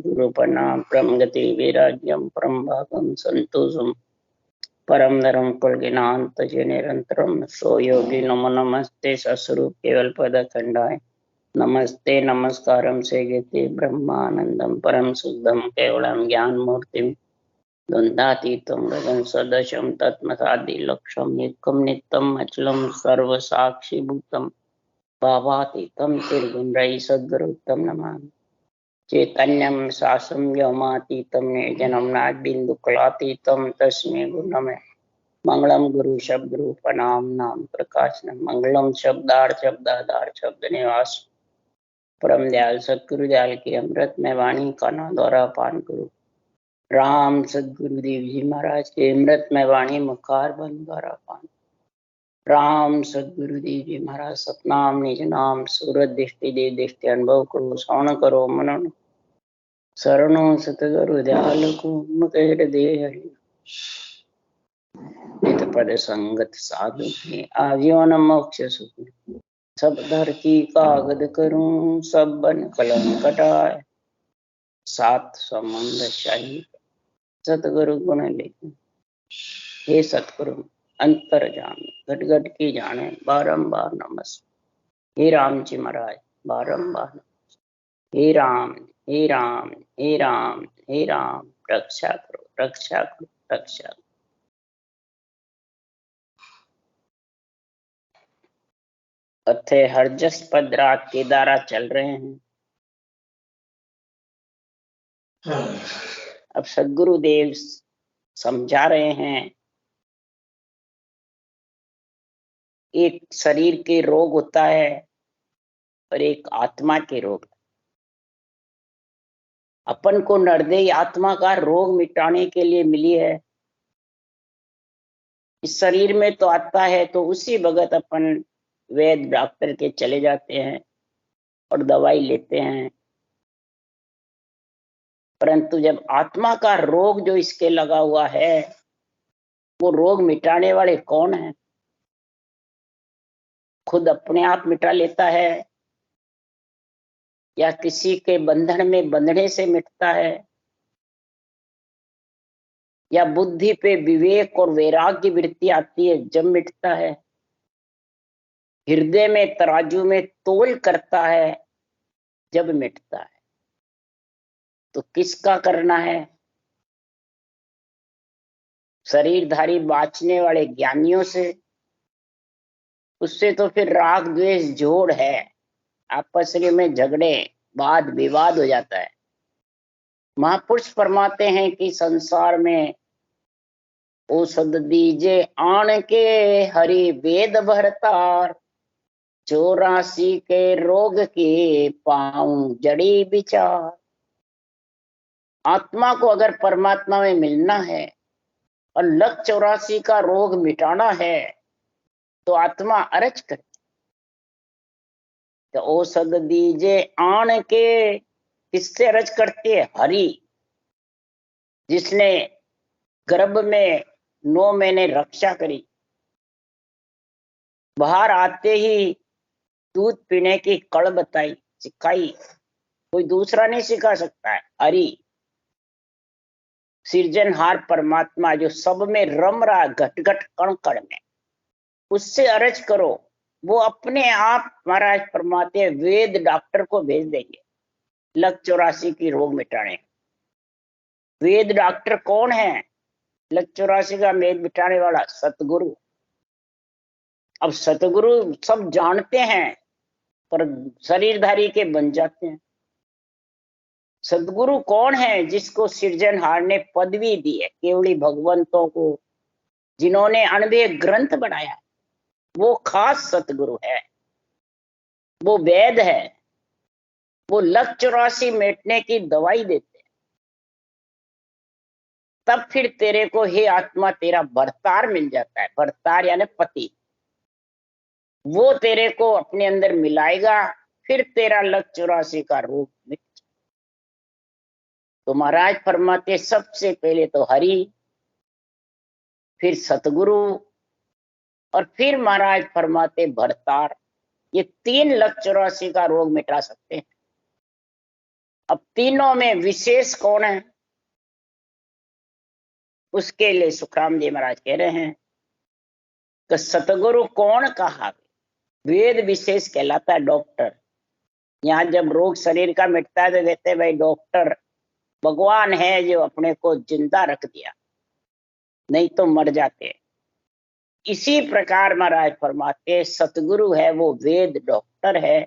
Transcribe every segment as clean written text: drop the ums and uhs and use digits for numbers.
सद्गुरु प्रणाम। परम गति वैराग्यम परम भागम संतोषम परम नरम कुलगिनांत निरंतरम सो योगी नमो नमस्ते सस्वरूप केवल पद खंडाय नमस्ते नमस्कारम से गति ब्रह्मानंदम परम शुद्धम केवलम ज्ञान मूर्तिम द्वंद्वातीतम गगन सदशम तत्मसादि लक्ष्यम एकम नित्यम अचलम सर्व साक्षी भूतम भावातीतम त्रिगुण सद्गुरुतम नमामि। चैतन्यम शासम व्योमातीतम निर्जनम नाद बिंदु कलातीतम तस्मै गुणमे मंगलम गुरु शब्द रूप नाम नाम प्रकाशनम मंगलम शब्दार्थ शब्दाधार शब्द निवास परम दयाल सतगुरु दयाल की अमृत में वाणी काना द्वारा पान करो। राम सदगुरुदेव जी महाराज के अमृत में वाणी मुखार बंद द्वारा पान। राम सदगुरुदेव जी महाराज सतनाम निज नाम सूरत दृष्टि दे दृष्टि अनुभव करो श्रवण करो मनन शरणों सतगुरु दयाल को मुख हृदय हरि नित पद संगत साधु में आजीवन मोक्ष सुख। सब धरती कागद करूं सब बन कलम कटाए सात समुंद शाही सतगुरु गुण लिखूं। हे सतगुरु अंतर जान घट घट की जाने बारंबार नमस्ते। हे राम जी महाराज बारंबार हे राम हे राम हे राम हे राम रक्षा करो रक्षा करो रक्षा करो। अथे हरजस पद रात के द्वारा चल रहे हैं। अब सदगुरुदेव समझा रहे हैं एक शरीर के रोग होता है और एक आत्मा के रोग। अपन को नरदेही आत्मा का रोग मिटाने के लिए मिली है। इस शरीर में तो आता है तो उसी वक्त अपन वैद्य डॉक्टर के चले जाते हैं और दवाई लेते हैं, परंतु जब आत्मा का रोग जो इसके लगा हुआ है वो रोग मिटाने वाले कौन है? खुद अपने आप मिटा लेता है या किसी के बंधन में बंधने से मिटता है या बुद्धि पे विवेक और वैराग्य वृत्ति आती है जब मिटता है, हृदय में तराजू में तोल करता है जब मिटता है। तो किसका करना है? शरीरधारी बाँचने वाले ज्ञानियों से? उससे तो फिर राग द्वेष जोड़ है, आपस में झगड़े वाद विवाद हो जाता है। महापुरुष फरमाते हैं कि संसार में औषध दीजे आन के हरि वेद भरतार 84 के रोग के पाऊं जड़ी विचार। आत्मा को अगर परमात्मा में मिलना है और 184 का रोग मिटाना है तो आत्मा अरज करती। तो औषध दीजे आन के किससे अरज करती है? हरि, जिसने गर्भ में 9 महीने रक्षा करी, बाहर आते ही दूध पीने की कड़ बताई सिखाई, कोई दूसरा नहीं सिखा सकता है। हरि सृजनहार परमात्मा जो सब में रम रहा घट घट कण कण में, उससे अरज करो, वो अपने आप महाराज फरमाते वेद डॉक्टर को भेज देंगे 184 की रोग मिटाने। वेद डॉक्टर कौन है? 184 का वेद मिटाने वाला सतगुरु। अब सतगुरु सब जानते हैं पर शरीरधारी के बन जाते हैं। सतगुरु कौन है? जिसको सृजनहार ने पदवी दी है, केवली भगवंतों को जिन्होंने अनबे ग्रंथ बनाया, वो खास सतगुरु है, वो वैद है, वो 184 मिटने की दवाई देते हैं। तब फिर तेरे को हे आत्मा तेरा भरतार मिल जाता है। भरतार यानी पति, वो तेरे को अपने अंदर मिलाएगा, फिर तेरा 184 का रोग मिट। तो महाराज फरमाते सबसे पहले तो हरि, फिर सतगुरु और फिर महाराज फरमाते भरतार। ये 3 184 का रोग मिटा सकते हैं। अब तीनों में विशेष कौन है, उसके लिए सुखराम जी महाराज कह रहे हैं कि सतगुरु कौन कहा, वेद विशेष कहलाता है डॉक्टर। यहाँ जब रोग शरीर का मिटता है तो कहते हैं भाई डॉक्टर भगवान है जो अपने को जिंदा रख दिया, नहीं तो मर जाते। इसी प्रकार महाराज फरमाते सतगुरु है वो वेद डॉक्टर है,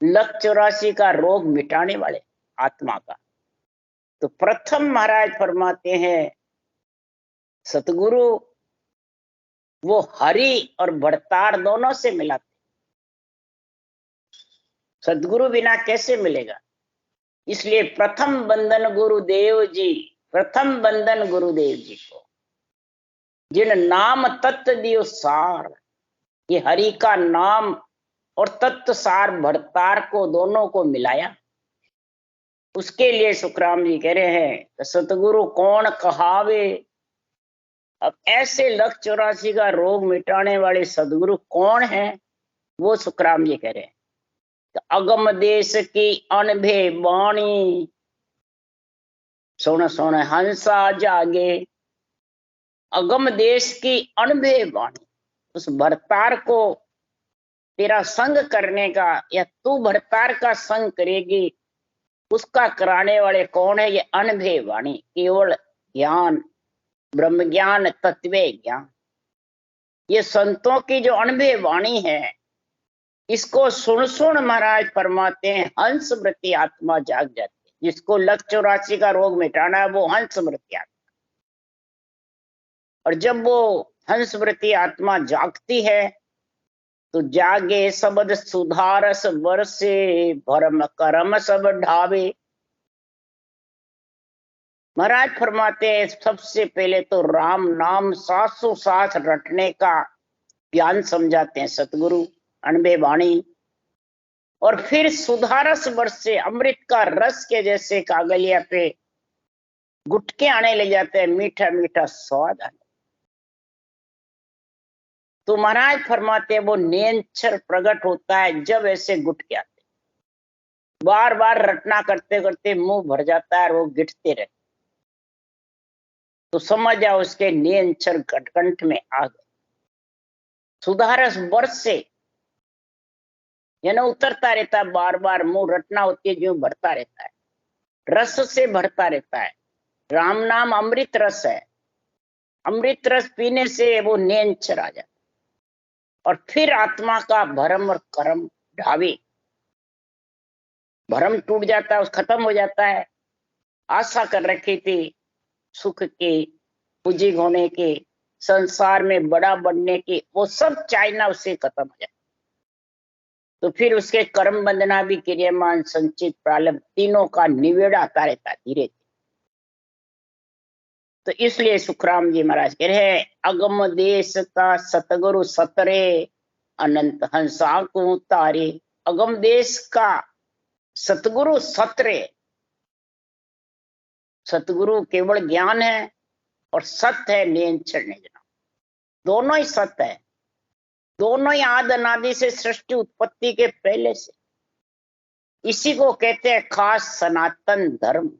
लक 84 का रोग मिटाने वाले आत्मा का। तो प्रथम महाराज फरमाते हैं सतगुरु वो हरि और भरतार दोनों से मिलाते। सतगुरु बिना कैसे मिलेगा, इसलिए प्रथम बंधन गुरुदेव जी, प्रथम बंधन गुरुदेव जी को, जिन नाम तत्व दियो सार, ये हरि का नाम और तत्व सार भरतार को दोनों को मिलाया। उसके लिए सुखराम जी कह रहे हैं सतगुरु कौन कहावे। अब ऐसे लक 84 का रोग मिटाने वाले सदगुरु कौन है, वो सुखराम जी कह रहे हैं अगम देश की अनभे वाणी, सोना सोना हंसा जागे। अगम देश की अनभे वाणी, उस भरतार को तेरा संग करने का या तू भरतार का संग करेगी, उसका कराने वाले कौन है, ये अनभे वाणी, केवल ज्ञान, ब्रह्म ज्ञान, तत्व ज्ञान। ये संतों की जो अनभे वाणी है, इसको सुन सुन महाराज फरमाते हैं हंस वृत्ति आत्मा जाग जाती है। जिसको लक 84 का रोग मिटाना है वो हंस वृत्ति आत्मा, और जब वो हंस वृत्ति आत्मा जागती है तो जागे सबद सुधारस वर्षे, भरम करम सब ढावे। महाराज फरमाते हैं सबसे पहले तो राम नाम सासों साथ रटने का ज्ञान समझाते हैं सतगुरु अनबे वाणी, और फिर सुधारस वर्ष से अमृत का रस के जैसे कागलिया पे गुटके आने ले जाते हैं, मीठा मीठा स्वाद आने। तो महाराज फरमाते हैं वो नेंचर प्रकट होता है जब ऐसे गुटके आते, बार बार रटना करते करते मुंह भर जाता है और वो गिटते रहते, तो समझ जाओ उसके नेंचर कंठ में आ गए। सुधारस वर्ष से यानी उतरता रहता है, बार बार मुंह रटना होती है जो भरता रहता है, रस से भरता रहता है। राम नाम अमृत रस है, अमृत रस पीने से वो नेंचर आ जाता, और फिर आत्मा का भरम और कर्म ढावे, भरम टूट जाता है, उस खत्म हो जाता है। आशा कर रखी थी सुख के, पूजी होने के, संसार में बड़ा बनने की, वो सब चाहना उससे खत्म हो जाता। तो फिर उसके कर्म बंधना भी क्रियमान संचित प्रारब्ध तीनों का निवेड़ा आता रहता है धीरे धीरे। तो इसलिए सुखराम जी महाराज कह रहे हैं अगम देश का सतगुरु सतरे, अनंत हंसा को तारे। अगम देश का सतगुरु सतरे, सतगुरु केवल ज्ञान है और सत्य है नियंत्रण निजना, दोनों ही सत्य है, दोनों ही आदि अनादि से सृष्टि उत्पत्ति के पहले से। इसी को कहते हैं खास सनातन धर्म।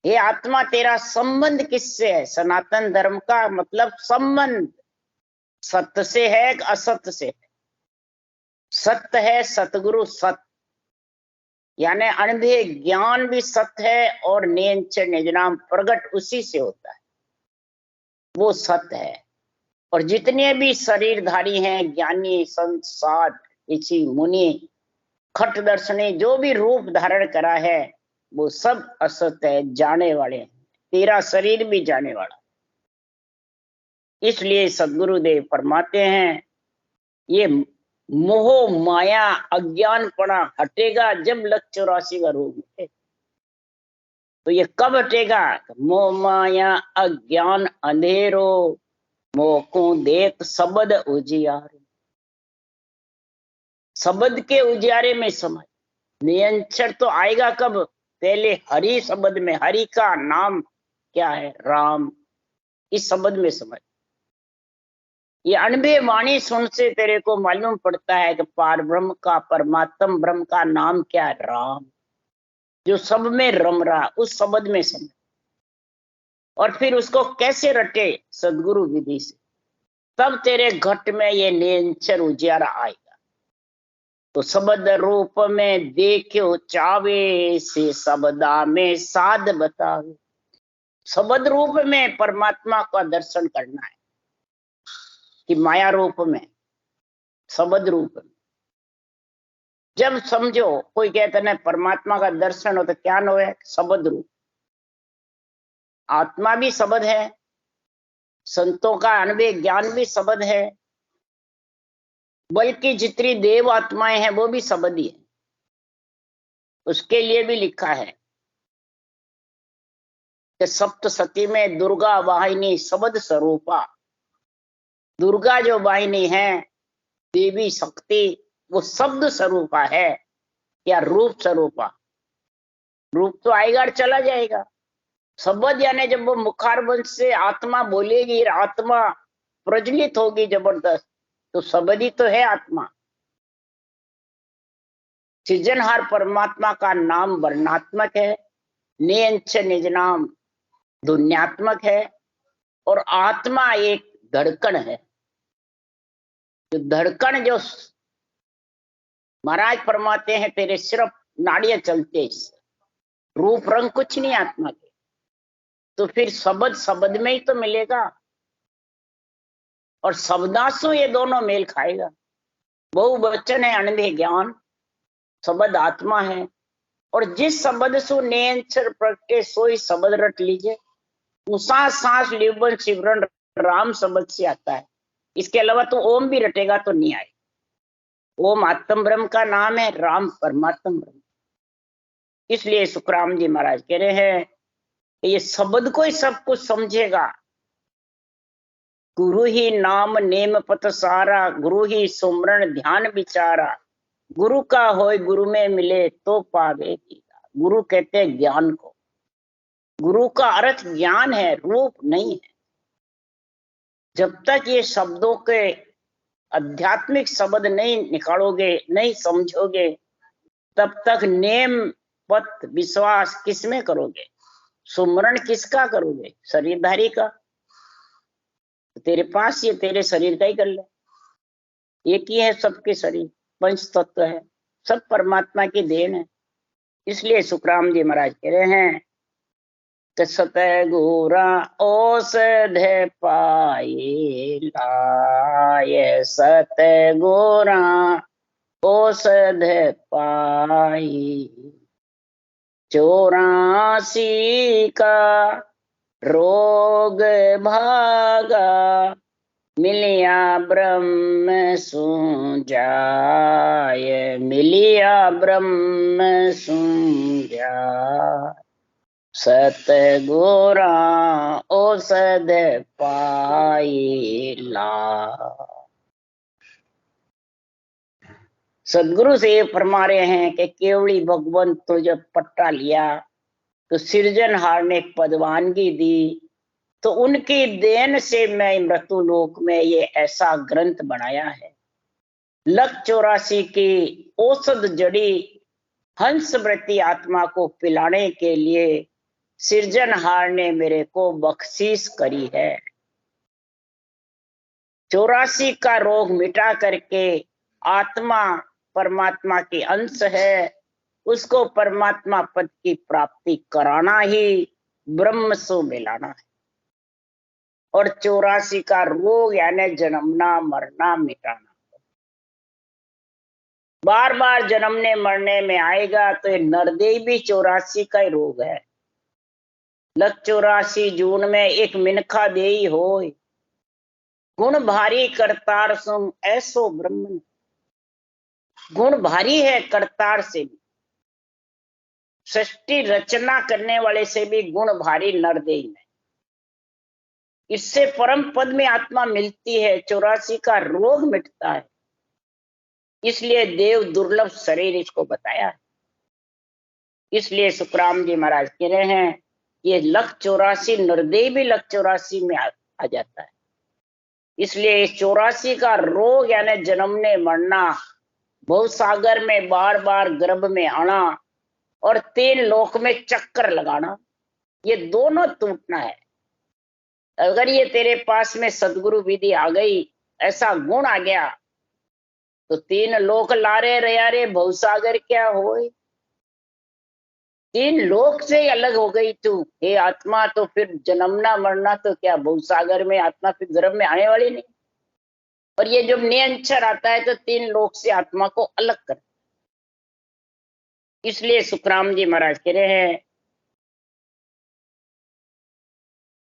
ये आत्मा तेरा संबंध किससे है, सनातन धर्म का मतलब संबंध सत्य से है कि असत्य से है। सत्य है सतगुरु सत्य, यानी अनुभे ज्ञान भी सत्य है और नियंत्रण निजनाम प्रकट उसी से होता है, वो सत्य है। और जितने भी शरीरधारी हैं, ज्ञानी संत साध ऋषि मुनि खट दर्शनी, जो भी रूप धारण करा है वो सब असत्य है, जाने वाले हैं। तेरा शरीर भी जाने वाला। इसलिए सदगुरुदेव फरमाते हैं ये मोह माया अज्ञानपना हटेगा जब लक 84 का रोग मिटे। तो ये कब हटेगा, मोह माया अज्ञान अंधेरो, मोह को देख शब्द उजियारे। शब्द के उजियारे में समझ, नियंत्रण तो आएगा कब, पहले हरि शब्द में, हरि का नाम क्या है, राम, इस शब्द में समझ। ये अनबे वाणी सुन से तेरे को मालूम पड़ता है कि पार ब्रह्म का, परमात्म ब्रह्म का नाम क्या है, राम। जो सब में रम रहा, उस शब्द में समझ, और फिर उसको कैसे रटे सदगुरु विधि से, तब तेरे घट में ये निरंतर उजियारा आएगा। तो शब्द रूप में देखो चावे से शब्दा में साध बतावे। शब्द रूप में परमात्मा का दर्शन करना है कि माया रूप में, शब्द रूप में। जब समझो कोई कहते ना परमात्मा का दर्शन हो तो क्या नो है, शब्द रूप। आत्मा भी शब्द है, संतों का अनुभव ज्ञान भी शब्द है, बल्कि जितनी देव आत्माएं हैं वो भी शब्द ही है। उसके लिए भी लिखा है कि सप्तशती में दुर्गा वाहिनी शब्द स्वरूपा। दुर्गा जो वाहिनी है, देवी शक्ति, वो शब्द स्वरूपा है या रूप स्वरूपा। रूप तो आएगा और चला जाएगा। शब्द यानी जब वो मुखारबंध से आत्मा बोलेगी, आत्मा प्रज्वलित होगी जबरदस्त, तो शब्द ही तो है आत्मा। सृजनहार परमात्मा का नाम वर्णात्मक है, नियंच निज नाम ध्वन्यात्मक है, और आत्मा एक धड़कन है। जो धड़कन जो महाराज फरमाते हैं तेरे सिर्फ नाड़ियां चलते, रूप रंग कुछ नहीं आत्मा के। तो फिर शब्द शब्द में ही तो मिलेगा, और शब्दासु ये दोनों मेल खाएगा। बहुवचन है अनंत ज्ञान, शब्द आत्मा है, और जिस शब्द सु नेंचर प्रगटे सोई शब्द रट लीजिए। उसा सांस लिबन सिमरन राम शब्द से आता है। इसके अलावा तो ओम भी रटेगा तो नहीं आए। ओम आत्म ब्रह्म का नाम है, राम परमात्म ब्रह्म। इसलिए सुखराम जी महाराज कह रहे हैं ये शब्द को ही सब कुछ समझेगा। गुरु ही नाम नेम पत सारा, गुरु ही सुमरण ध्यान विचारा। गुरु का होए गुरु में मिले तो पावे कीरा। गुरु कहते हैं ज्ञान को। गुरु का अर्थ ज्ञान है, रूप नहीं है। जब तक ये शब्दों के आध्यात्मिक शब्द नहीं निकालोगे, नहीं समझोगे, तब तक नेम पत विश्वास किसमें करोगे? सुमरण किसका करोगे? शरीरधारी का। तो तेरे पास ये तेरे शरीर का ही कर ले। एक ही है सबके शरीर, पंच तत्व है, सब परमात्मा की देन है। इसलिए सुखराम जी महाराज कह रहे हैं कि सतगुरा औषध पाए लाए, सतगुरा औषध पाई। 84 का रोग भागा, मिलिया ब्रह्म सुजाय। मिलिया ब्रह्म सुजाय। सतगुरा औषध पाई ला। सदगुरु से ये फरमा रहे हैं कि केवली भगवंत तो जब पट्टा लिया तो सृजनहार ने पदवानगी दी, तो उनकी देन से मैं मृत्युलोक में ये ऐसा ग्रंथ बनाया है। 184 की औषध जड़ी हंस वृत्ति आत्मा को पिलाने के लिए सृजनहार ने मेरे को बख्शीश करी है। 84 का रोग मिटा करके आत्मा परमात्मा की अंश है, उसको परमात्मा पद की प्राप्ति कराना ही ब्रह्म से मिलाना है। और 84 का रोग यानी जन्मना मरना मिटाना। बार बार जन्मने मरने में आएगा तो ये नरदेव भी 84 का ही रोग है। 84 जून में एक मिनखा देई होय, गुण भारी करतार सुम ऐसो ब्रह्म। गुण भारी है करतार से भी, सृष्टि रचना करने वाले से भी गुण भारी नरदेव में। इससे परम पद में आत्मा मिलती है, 84 का रोग मिटता है। इसलिए देव दुर्लभ शरीर इसको बताया है। इसलिए सुखराम जी महाराज कह रहे हैं ये 184 नरदेव भी 184 में आ जाता है। इसलिए इस 84 का रोग यानी जन्मने मरना, भव सागर में बार बार गर्भ में आना, और 3 लोक में चक्कर लगाना, ये दोनों टूटना है। अगर ये तेरे पास में सदगुरु विधि आ गई, ऐसा गुण आ गया, तो 3 लोक लारे रयारे भवसागर क्या होए। 3 लोक से ही अलग हो गई तू हे आत्मा, तो फिर जन्मना मरना तो क्या, भवसागर में आत्मा फिर गर्भ में आने वाली नहीं। और ये जब निरंतर आता है तो 3 लोक से आत्मा को अलग कर। इसलिए सुखराम जी महाराज कह रहे हैं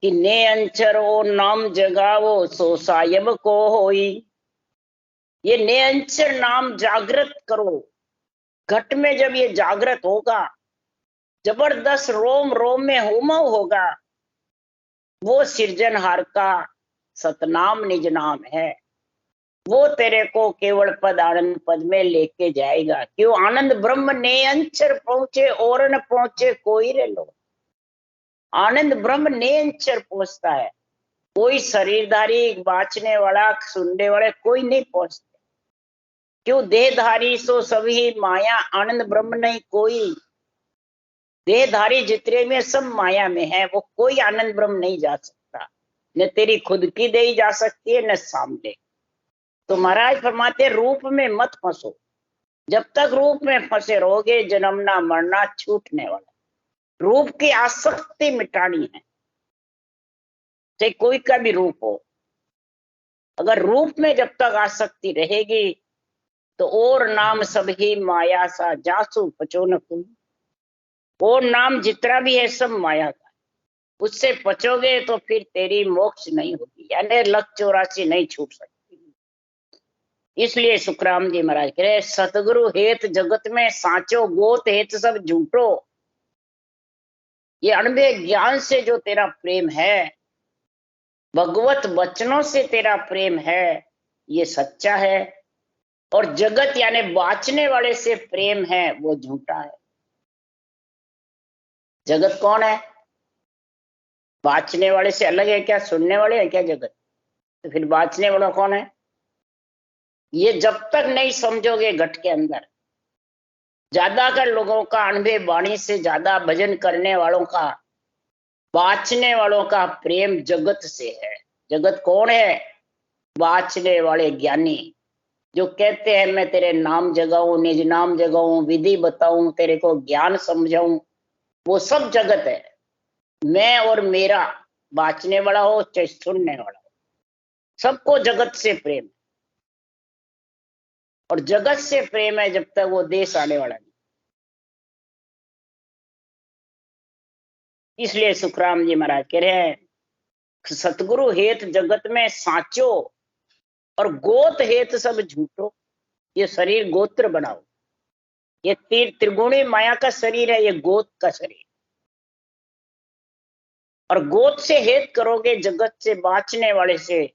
कि ने अंचर ओ नाम जगावो सो सायब को होई। ये ने अंचर नाम जागृत करो। घट में जब ये जागृत होगा, जबरदस्त रोम रोम में हुमव होगा, वो सृजनहार का सतनाम निज नाम है। वो तेरे को केवल पद आनंद पद में लेके जाएगा। क्यों? आनंद ब्रह्म ने अंचर पहुंचे और न पहुंचे कोई रे लो। आनंद ब्रह्म ने अंचर पहुंचता है, कोई शरीरधारी बाँचने वाला सुनने वाले कोई नहीं पहुंचते। क्यों? देहधारी सो सभी माया, आनंद ब्रह्म नहीं कोई। देहधारी जितने में सब माया में है, वो कोई आनंद ब्रह्म नहीं जा सकता। न तेरी खुद की देही जा सकती है, न सामने। तो महाराज फरमाते रूप में मत फंसो। जब तक रूप में फंसे रहोगे, जन्मना मरना छूटने वाला। रूप की आसक्ति मिटानी है, चाहे कोई का भी रूप हो। अगर रूप में जब तक आसक्ति रहेगी, तो और नाम सब ही माया सा जासु पचो न कोई। और नाम जितना भी है सब माया का, उससे पचोगे तो फिर तेरी मोक्ष नहीं होगी, यानी लक 84 नहीं छूट सकती। इसलिए सुखराम जी महाराज कह रहे सतगुरु हेत जगत में साचो, गोत हेत सब झूठो। ये अणबे ज्ञान से जो तेरा प्रेम है, भगवत वचनों से तेरा प्रेम है, ये सच्चा है। और जगत यानी बाँचने वाले से प्रेम है, वो झूठा है। जगत कौन है? बाँचने वाले से अलग है क्या? सुनने वाले है क्या जगत? तो फिर बाँचने वाला कौन है? ये जब तक नहीं समझोगे घट के अंदर, ज्यादातर लोगों का अनुभव वाणी से ज्यादा भजन करने वालों का, बाँचने वालों का प्रेम जगत से है। जगत कौन है? बाँचने वाले ज्ञानी, जो कहते हैं मैं तेरे नाम जगाऊं, निज नाम जगाऊं, विधि बताऊं, तेरे को ज्ञान समझाऊं, वो सब जगत है। मैं और मेरा, बाँचने वाला हो चाहे सुनने वाला हो, सबको जगत से प्रेम। और जगत से प्रेम है जब तक वो देश आने वाला नहीं। इसलिए सुखराम जी महाराज कह रहे हैं सतगुरु हेत जगत में साचो, और गोत हेत सब झूठो। ये शरीर गोत्र बनाओ, ये त्रिगुणी माया का शरीर है, ये गोत का शरीर। और गोत से हेत करोगे जगत से बाँचने वाले से,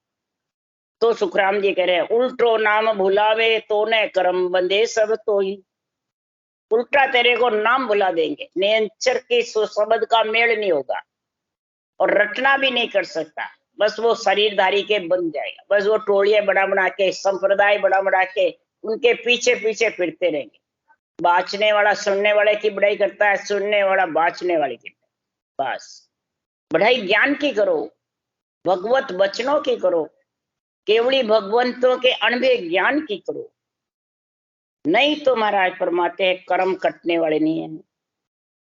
तो सुखराम जी कह रहे हैं उल्टो नाम भुलावे तो ने कर्म बंधे सब तो ही। उल्टा तेरे को नाम भुला देंगे, निरंतर के शब्द का मेल नहीं होगा, और रटना भी नहीं कर सकता। बस वो शरीरधारी के बन जाएगा। बस वो टोलियां बना के, संप्रदाय बना के उनके पीछे पीछे फिरते रहेंगे। बाँचने वाला सुनने वाले की बढ़ाई करता है, सुनने वाला बाँचने वाले की। बस बढ़ाई ज्ञान की करो, भगवत वचनों की करो, केवली भगवंतों के अणबे ज्ञान की करो। नहीं तो महाराज फरमाते हैं कर्म कटने वाले नहीं है,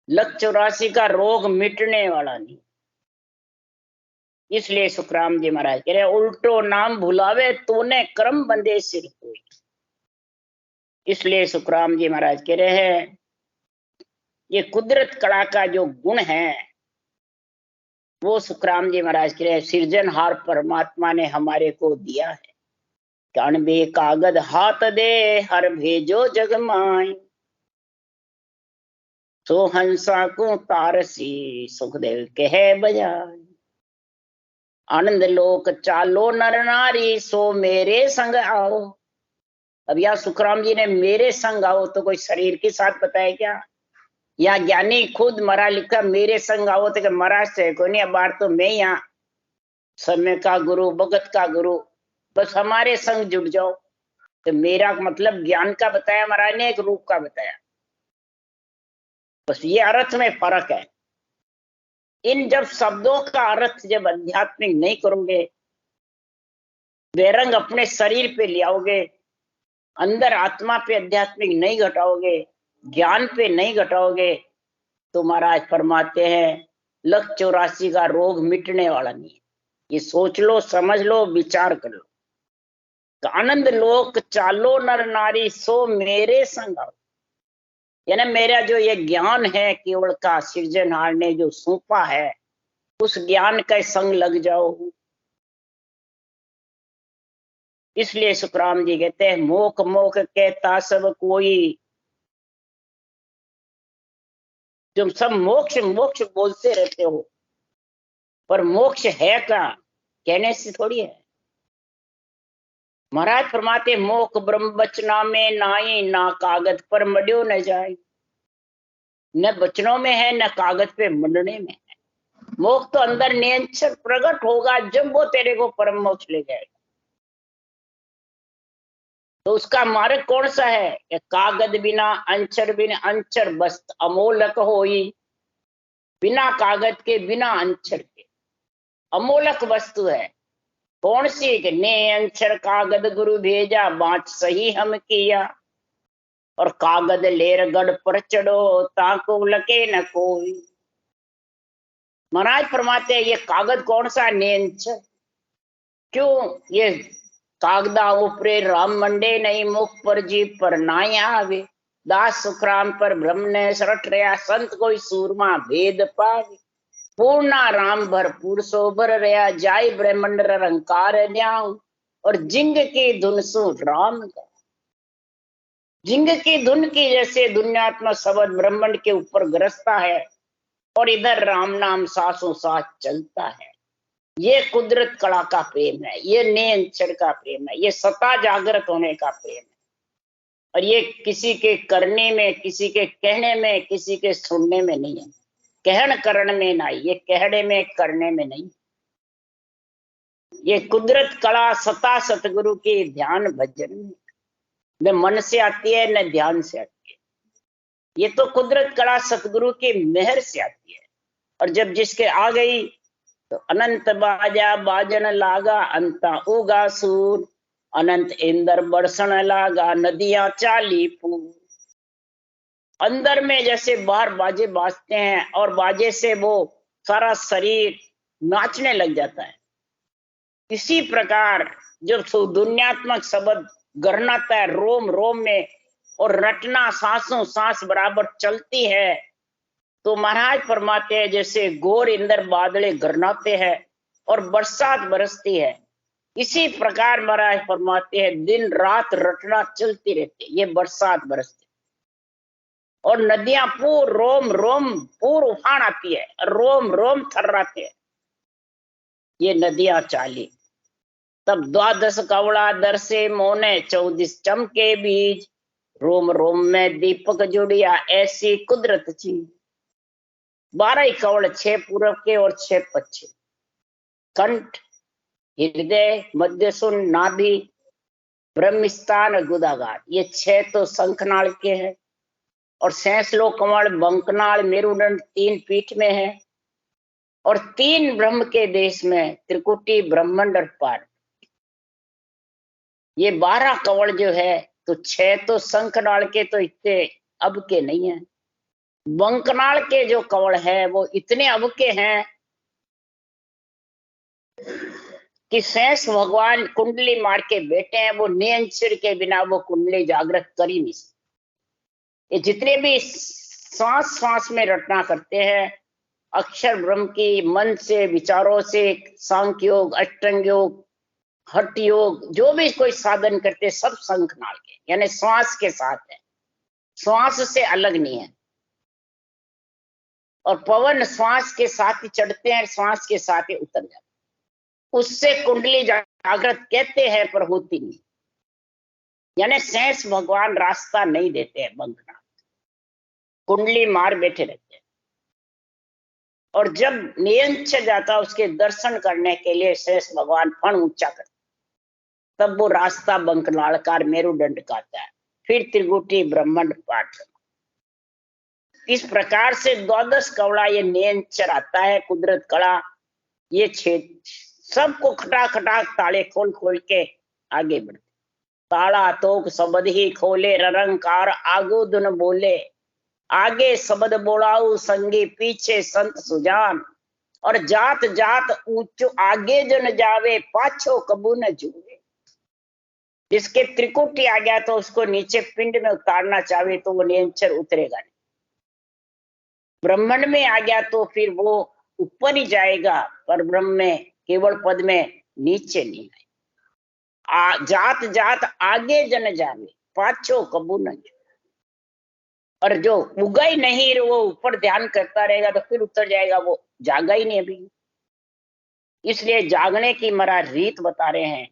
लक 84 का रोग मिटने वाला नहीं। इसलिए सुखराम जी महाराज कह रहे उल्टो नाम भुलावे तूने कर्म बंधे सिर कोई। इसलिए सुखराम जी महाराज कह रहे हैं ये कुदरत कला का जो गुण है, वो सुखराम जी महाराज कह रहे हैं सृजनहार परमात्मा ने हमारे को दिया है। कणबे कागज हाथ दे हर भेजो जग माई, सो हंसा को तारसी सुखदेव कह बजाय। आनंद लोक चालो नर नारी सो मेरे संग आओ। अब यहाँ सुखराम जी ने मेरे संग आओ तो कोई शरीर के साथ बताया क्या? यहाँ ज्ञानी खुद मरा लिखा मेरे संग आओ, तो मरा से कोई नहीं, बार तो मैं यहाँ समय का गुरु, भगत का गुरु, बस हमारे संग जुड़ जाओ। तो मेरा मतलब ज्ञान का बताया महाराज ने, एक रूप का बताया। बस ये अर्थ में फर्क है। इन जब शब्दों का अर्थ जब आध्यात्मिक नहीं करोगे, बेरंग अपने शरीर पे ले आओगे, अंदर आत्मा पे आध्यात्मिक नहीं घटाओगे, ज्ञान पे नहीं घटाओगे, तो महाराज फरमाते हैं 184 का रोग मिटने वाला नहीं है। ये सोच लो, समझ लो, विचार कर लो। आनंद लोक चालो नर नारी सो मेरे संग आओ। यानी मेरा जो ये ज्ञान है केवल का सृजनहार ने जो सौंपा है, उस ज्ञान का संग लग जाओ। इसलिए सुखराम जी कहते हैं मोख मोख कहता सब कोई। तुम सब मोक्ष मोक्ष बोलते रहते हो, पर मोक्ष है क्या? कहने से थोड़ी है। महाराज फरमाते मोख ब्रह्म बचना में नाई, ना कागज पर मड्यो न जाए। न बचनों में है, न कागज पे मंडने में है। मोक्ष तो अंदर निरंतर प्रकट होगा जब वो तेरे को परम मोक्ष ले जाएगा। तो उसका मार्ग कौन सा है? कागज बिना अंचर बिना अंचर बस्त अमोलक होई। बिना कागज के, बिना अंचर के अमोलक वस्तु है। कौन सी? कि ने अंचर कागज गुरु भेजा, बाँच सही हम किया। और कागज लेर गढ़ पर चढ़ो, ताको लके न कोई। महाराज फरमाते हैं ये कागज कौन सा? ने अंचर। क्यों? ये कागदा ऊपरे राम मंडे नहीं, मुख पर जीव पर नाय आवे। दास सुखराम पर ब्रह्म ने सरट रहा, संत कोई सूरमा भेद पावे। पूर्णा राम भरपूर सोबर रहा, जाय ब्रह्मंड रंकार न्याऊ। और जिंग की धुन सु राम का। जिंग की धुन की जैसे दुनियात्मा शब्द ब्रह्मंड के ऊपर गरजता है, और इधर राम नाम सासों साथ चलता है। ये कुदरत कला का प्रेम है, ये नेचर का प्रेम है, ये सता जागृत होने का प्रेम है। और ये किसी के करने में, किसी के कहने में, किसी के सुनने में नहीं है। कहन करण में नहीं, ये कहने में करने में नहीं। ये कुदरत कला सता सतगुरु की ध्यान भजन में, न मन से आती है न ध्यान से आती है। ये तो कुदरत कला सतगुरु की मेहर से आती है। और जब जिसके आ गई तो अनंत बाजा बाजन लागा, अंता उगा सूर। अनंत इंद्र बरसन लागा, नदियां चाली पूर। अंदर में जैसे बाहर बाजे बाजते हैं, और बाजे से वो सारा शरीर नाचने लग जाता है। इसी प्रकार जब दुनियात्मक शब्द गरनाता है रोम रोम में, और रटना सांसों सांस बराबर चलती है, तो महाराज फरमाते हैं जैसे घोर इंद्र बादले गरनाते हैं और बरसात बरसती है, इसी प्रकार महाराज फरमाते हैं दिन रात रटना चलती रहती है, ये बरसात बरसती। और नदियां पूर रोम रोम पूर उफान आती है, रोम रोम थर्राते हैं, ये नदियां चाली। तब 12 कवड़ा दर से मोने, 14 चमके बीज। रोम रोम में दीपक जुड़िया, ऐसी कुदरत चीज। 12 कवड़, 6 पूरब के और 6 पश्चिम। कंठ, हृदय, मध्य सुन, नाभि, ब्रह्मस्थान और गुदागार, ये 6 तो शंखनाल के हैं। और 6 कमल बंकनाल मेरुदंड 3 पीठ में है। और 3 ब्रह्म के देश में त्रिकुटी ब्रह्मांड और पार। ये 12 कवड़ जो है, तो 6 तो शंखनाल के तो इतने अब के नहीं है। बंकनाल के जो कवड़ है वो इतने अब के हैं कि शेष भगवान कुंडली मार के बैठे हैं, वो नियंत्रण के बिना वो कुंडली जागृत कर ही नहीं सकते। ये जितने भी श्वास श्वास में रटना करते हैं, अक्षर ब्रह्म की मन से, विचारों से, सांख्य योग, अष्टांग योग, हठ योग, जो भी कोई साधन करते सब शंखनाल के, यानी श्वास के साथ है, श्वास से अलग नहीं है। और पवन श्वास के साथ ही चढ़ते हैं, श्वास के साथ ही उतर जाते हैं। उससे कुंडली जागृत कहते हैं, पर होती नहीं। यानी शेष भगवान रास्ता नहीं देते हैं, बंकनाथ कुंडली मार बैठे रहते हैं। और जब नियंत्रण जाता उसके दर्शन करने के लिए शेष भगवान फण ऊंचा करते, तब वो रास्ता बंकनालकार मेरुदंड का आता है। फिर त्रिकुटी ब्रह्मांड पाठ। इस प्रकार से द्वादश कवड़ा ये नयनचर आता है, कुदरत कला, ये छेद सबको खटा खटा ताले खोल खोल के आगे बढ़ते। ताला तोक शब्द ही खोले, ररंकार आगो दुन बोले, आगे शब्द बोलाऊ संगी पीछे संत सुजान, और जात जात ऊंचो आगे जन जावे, पाछो कबू न जुए। जिसके त्रिकुटी आ गया तो उसको नीचे पिंड में उतारना चाहे तो वो निरंतर उतरेगा नहीं। ब्रह्मंड में आ गया तो फिर वो ऊपर ही जाएगा, पर ब्रह्म में केवल पद में नीचे नहीं है। जात जात आगे जन जावे, पाछो कबू न जुए। और जो उगा ही नहीं वो ऊपर ध्यान करता रहेगा तो फिर उतर जाएगा, वो जागा ही नहीं अभी। इसलिए जागने की मरा रीत बता रहे हैं।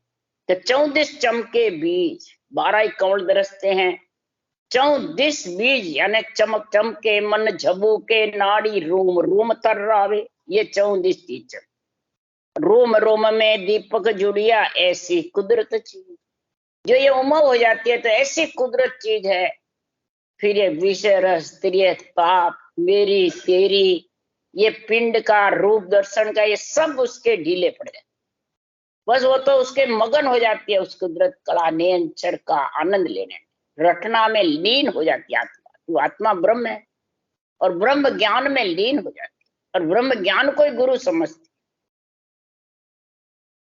तो 34 चमके बीज, 12 कमल दरसते हैं, 34 बीज यानी चमक चमके, मन झबूके, नाड़ी रोम रोम तर्रावे, ये 34 चीज। रोम रोम में दीपक जुड़िया, ऐसी कुदरत चीज। जो ये उमंग हो जाती है तो ऐसी कुदरत चीज है। फिर ये विषय रस, त्रिय ताप, मेरी तेरी, ये पिंड का रूप दर्शन का, ये सब उसके ढीले पड़ जाते। बस वो तो उसके मगन हो जाती है, उस कुदरत कला नयनचर का आनंद लेने में, रटना में लीन हो जाती है आत्मा। तो आत्मा ब्रह्म है और ब्रह्म ज्ञान में लीन हो जाती है, और ब्रह्म ज्ञान को ही गुरु समझती।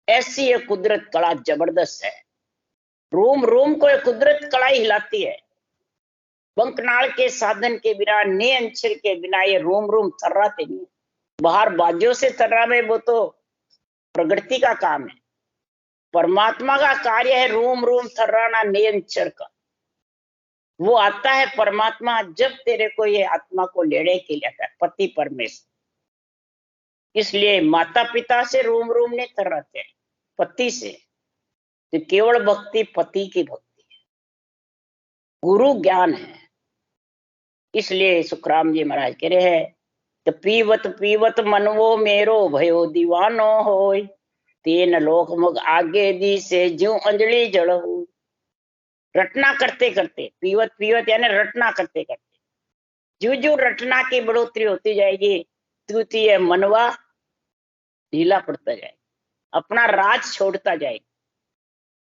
ऐसी ये कुदरत कला जबरदस्त है। रोम रोम को ये कुदरत कला ही हिलाती है। बंकनाल के साधन के बिना, नयनचर के बिना ये रोम रोम थर्राते नहीं। बाहर बाजों से थर्रावे वो तो प्रगति का काम है। परमात्मा का कार्य है रोम रोम थर्राना नयनचर का। वो आता है परमात्मा जब तेरे को ये आत्मा को लेने के लिए आता है, पति परमेश्वर। इसलिए माता पिता से रोम रोम नहीं थर्राते, पति से। तो केवल भक्ति पति की भक्ति है, गुरु ज्ञान है। इसलिए सुखराम जी महाराज कह रहे हैं, तो पीवत पीवत मनवो मेरो भयो दीवानो होय, तीन लोक मुग आगे दी से ज्यों अंजलि जड़ हो। रटना करते करते, पीवत पीवत यानी रटना करते करते, जो जो रटना की बढ़ोतरी होती जाएगी, तृतीय मनवा ढीला पड़ता जाएगा, अपना राज छोड़ता जाएगा।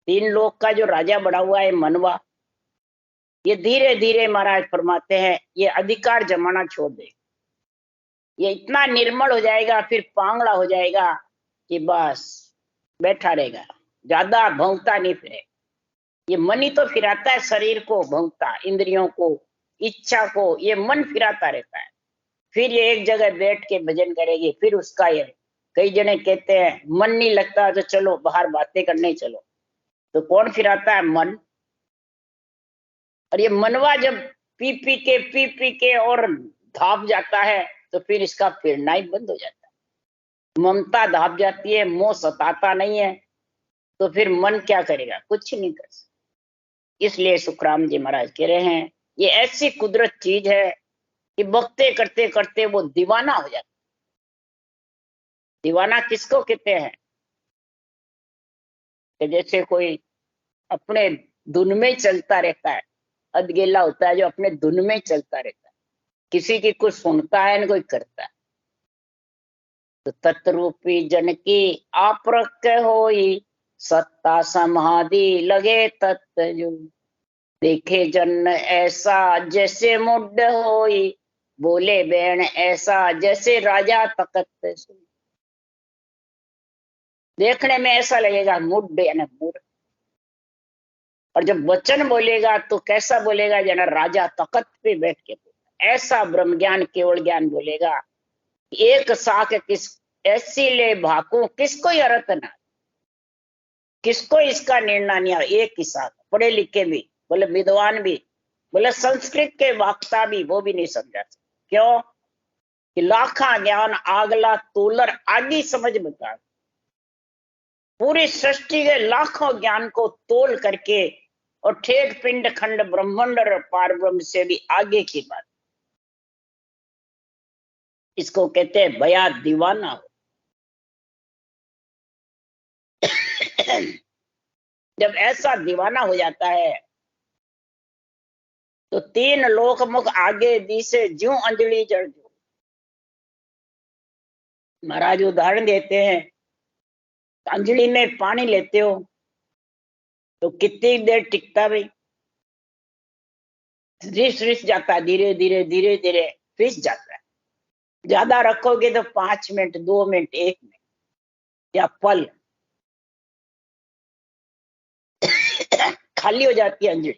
3 लोक का जो राजा बड़ा हुआ है मनवा, ये धीरे धीरे महाराज फरमाते हैं ये अधिकार जमाना छोड़ दे। ये इतना निर्मल हो जाएगा, फिर पांगड़ा हो जाएगा कि बस बैठा रहेगा, ज्यादा भौंकता नहीं फिरे। ये मन ही तो फिराता है शरीर को, भौंकता, इंद्रियों को, इच्छा को, ये मन फिराता रहता है। फिर ये एक जगह बैठ के भजन करेगी, फिर उसका ये, कई जने कहते हैं मन नहीं लगता तो चलो बाहर बातें करने चलो, तो कौन फिराता है? मन। और ये मनवा जब पी पी के और धाप जाता है तो फिर इसका फिरना ही बंद हो जाता है। ममता धाप जाती है, मोह सताता नहीं है, तो फिर मन क्या करेगा? कुछ नहीं कर सकता। इसलिए सुखराम जी महाराज कह रहे हैं ये ऐसी कुदरत चीज है कि भक्ति करते करते वो दीवाना हो जाता। दीवाना किसको कहते हैं? कि जैसे कोई अपने धुन में चलता रहता है, अधगेला होता है जो अपने धुन में चलता रहता है, किसी की कुछ सुनता है न कोई करता है। तो तत्रूपी जन की आपरक होई, सत्ता समाधि लगे तत्जो, देखे जन ऐसा जैसे मुड्ड होई, बोले बैण ऐसा जैसे राजा तकत सो। देखने में ऐसा लगेगा मुड्ड यानी मूर्ख, और जब वचन बोलेगा तो कैसा बोलेगा? जना राजा तकत पे बैठ के बोलेगा। ऐसा ब्रह्म ज्ञान केवल ज्ञान बोलेगा। एक साख किस ऐसी ले भाकू, किसको अर्थ ना, किसको इसका निर्णय नहीं आ। एक ही साख, पढ़े लिखे भी, बोले विद्वान भी, बोले संस्कृत के वक्ता भी, वो भी नहीं समझा। क्यों? कि लाखा ज्ञान आगला तोलर आदि समझ बता, पूरी सृष्टि के लाखों ज्ञान को तोल करके और ठेठ पिंड खंड ब्रह्मांड और पार ब्रह्म से भी आगे की बात। इसको कहते हैं भया दीवाना हो। जब ऐसा दीवाना हो जाता है तो 3 लोक मुख आगे दिसे ज्यों अंजलि जड़ जो। महाराज उदाहरण देते हैं, अंजलि में पानी लेते हो तो कितनी देर टिकता भाई? रिस जाता है, धीरे धीरे धीरे धीरे रिस जाता है। ज्यादा रखोगे तो 5 मिनट, 2 मिनट, 1 मिनट या पल खाली हो जाती है अंजलि।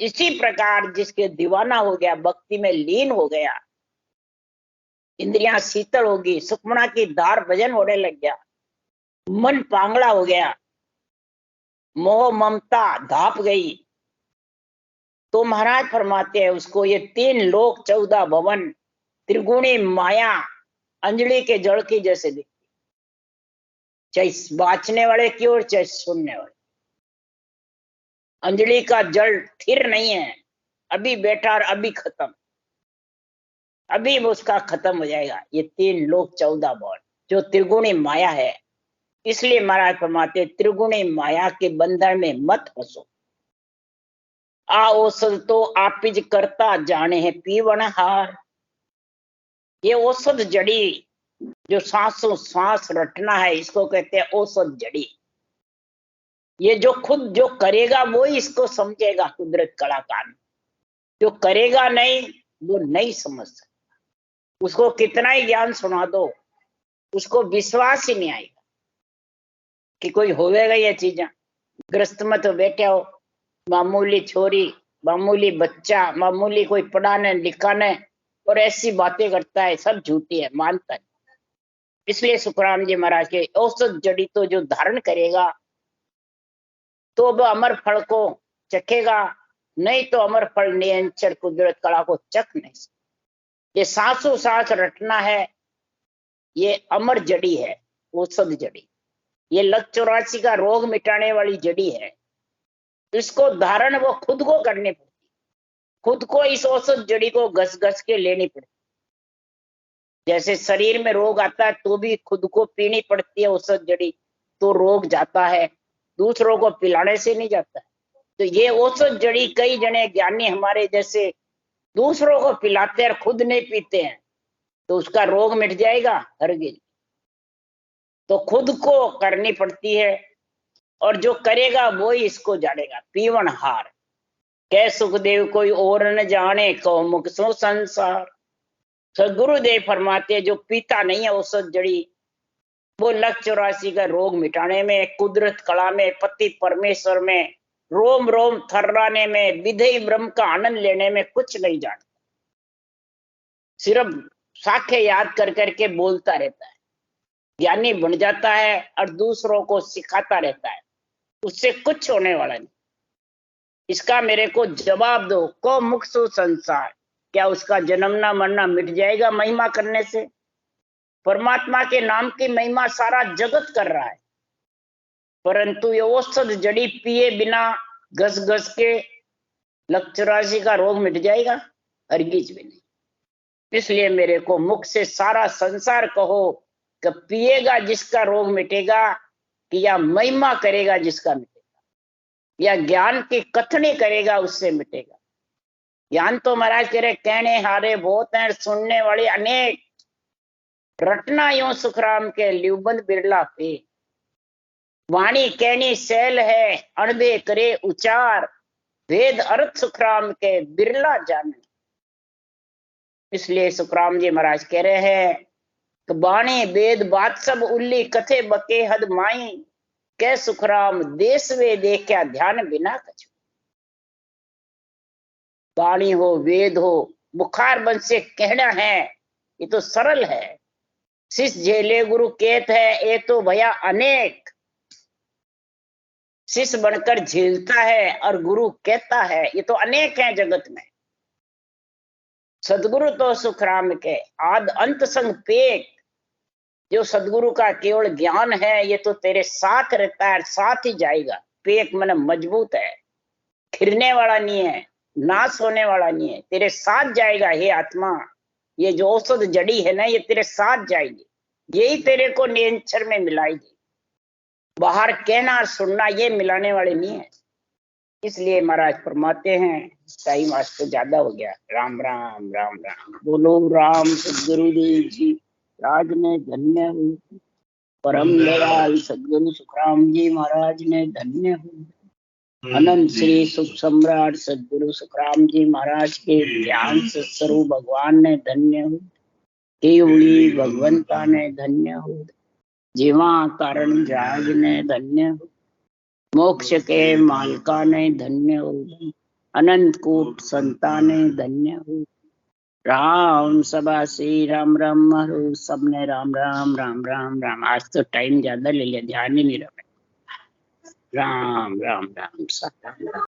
इसी प्रकार जिसके दीवाना हो गया, भक्ति में लीन हो गया, इंद्रियां शीतल होगी, सुखमना की धार भजन होने लग गया, मन पांगड़ा हो गया, मोह ममता धाप गई, तो महाराज फरमाते हैं उसको ये 3 लोक 14 भवन त्रिगुणी माया अंजलि के जल की जैसे दिखती, चाहे बाँचने वाले की और चाहे सुनने वाले। अंजलि का जल स्थिर नहीं है, अभी बैठा और अभी खत्म, अभी उसका खत्म हो जाएगा। ये 3 लोक 14 भवन जो त्रिगुणी माया है। इसलिए महाराज फरमाते त्रिगुणी माया के बंधन में मत फंसो। आ औषध तो आपिज करता जाने है पीवन हार। ये औषध जड़ी जो सांसों सांस रटना है, इसको कहते हैं औषध जड़ी। ये जो खुद जो करेगा वो ही इसको समझेगा कुदरत कलाकार। जो करेगा नहीं वो नहीं समझ सकता। उसको कितना ही ज्ञान सुना दो, उसको विश्वास ही नहीं आएगा कि कोई होवेगा ये चीजें। ग्रस्त में तो बैठे हो, मामूली छोरी, मामूली बच्चा, मामूली कोई पढ़ाने लिखाने और ऐसी बातें करता है, सब झूठी है, मानता है। इसलिए सुखराम जी महाराज के औसत जड़ी तो जो धारण करेगा तो वह अमर फल को चखेगा, नहीं तो अमर फल नियंचर कुदरत कला को चख नहीं सकता। ये सांसों सांस रटना है, ये अमर जड़ी है, औषध जड़ी। ये लत 84 का रोग मिटाने वाली जड़ी है। इसको धारण वो खुद को करनी पड़ती, खुद को इस औषध जड़ी को घस घस के लेनी पड़ती। जैसे शरीर में रोग आता है तो भी खुद को पीनी पड़ती है औषध जड़ी, तो रोग जाता है, दूसरों को पिलाने से नहीं जाता है। तो ये औषध जड़ी कई जने ज्ञानी हमारे जैसे दूसरों को पिलाते हैं, खुद नहीं पीते हैं, तो उसका रोग मिट जाएगा हरगिज। तो खुद को करनी पड़ती है, और जो करेगा वो ही इसको जानेगा। पीवन हार कह सुखदेव कोई और न जाने, कहो मुख सो संसार। सदगुरुदेव फरमाते जो पीता नहीं है औषध जड़ी, वो लक 84 का रोग मिटाने में, कुदरत कला में, पति परमेश्वर में, रोम रोम थर्राने में, विधेय ब्रह्म का आनंद लेने में कुछ नहीं जानता। सिर्फ साखे याद कर करके बोलता रहता है, ज्ञानी बन जाता है और दूसरों को सिखाता रहता है, उससे कुछ होने वाला नहीं। इसका मेरे को जवाब दो, को मुख सो संसार, क्या उसका जन्मना मरना मिट जाएगा महिमा करने से? परमात्मा के नाम की महिमा सारा जगत कर रहा है, परंतु ये औषध जड़ी पिए बिना घस घस के लक 84 का रोग मिट जाएगा? हरगिज भी नहीं। इसलिए मेरे को मुख से सारा संसार कहो कि पिएगा जिसका रोग मिटेगा, कि या महिमा करेगा जिसका मिटेगा, या ज्ञान की कथनी करेगा उससे मिटेगा। ज्ञान तो महाराज कह रहे कहने हारे बहुत हैं, सुनने वाले अनेक, रटना यूं सुखराम के ल्यूबंद बिरला पे। वाणी कहनी सैल है, अणबे करे उचार, वेद अर्थ सुखराम के बिरला जाने। इसलिए सुखराम जी महाराज कह रहे हैं कि बाणी वेद बात सब उल्ली, कथे बके हद माई, कह सुखराम देश वे देखा ध्यान बिना कछु। वाणी हो वेद हो, बुखार बन से कहना है, ये तो सरल है। शिष झेले गुरु केत है, ये तो भैया अनेक। शिष्य बनकर झेलता है और गुरु कहता है, ये तो अनेक है जगत में। सदगुरु तो सुखराम के आद अंत संग पेक, जो सदगुरु का केवल ज्ञान है ये तो तेरे साथ रहता है, साथ ही जाएगा। पेक मन मजबूत है, खिरने वाला नहीं है, नाश होने वाला नहीं है, तेरे साथ जाएगा। हे आत्मा, ये जो औषध जड़ी है ना, ये तेरे साथ जाएगी, यही तेरे को निरंतर में मिलाएगी। बाहर कहना और सुनना ये मिलाने वाले नहीं है। इसलिए महाराज फरमाते हैं, टाइम आज तो ज्यादा हो गया। राम राम राम राम बोलो राम सदगुरुदेव जी राज ने धन्य हो। परम दयाल सदगुरु सुखराम जी महाराज ने धन्य हो। अनंत श्री सुख सम्राट सदगुरु सुखराम जी महाराज के ज्ञान स्वरूप भगवान ने धन्य हो। केवली भगवंता ने धन्य हो। जीवा कारण राज ने धन्य हो। मोक्ष के मालका ने धन्य हो। अनंत कूट संता ने धन्य हो। राम सभा श्री राम राम हरो सबने राम राम राम राम राम। आज तो टाइम ज्यादा ले लिया, ध्यान ही नहीं रहा। राम राम राम सता।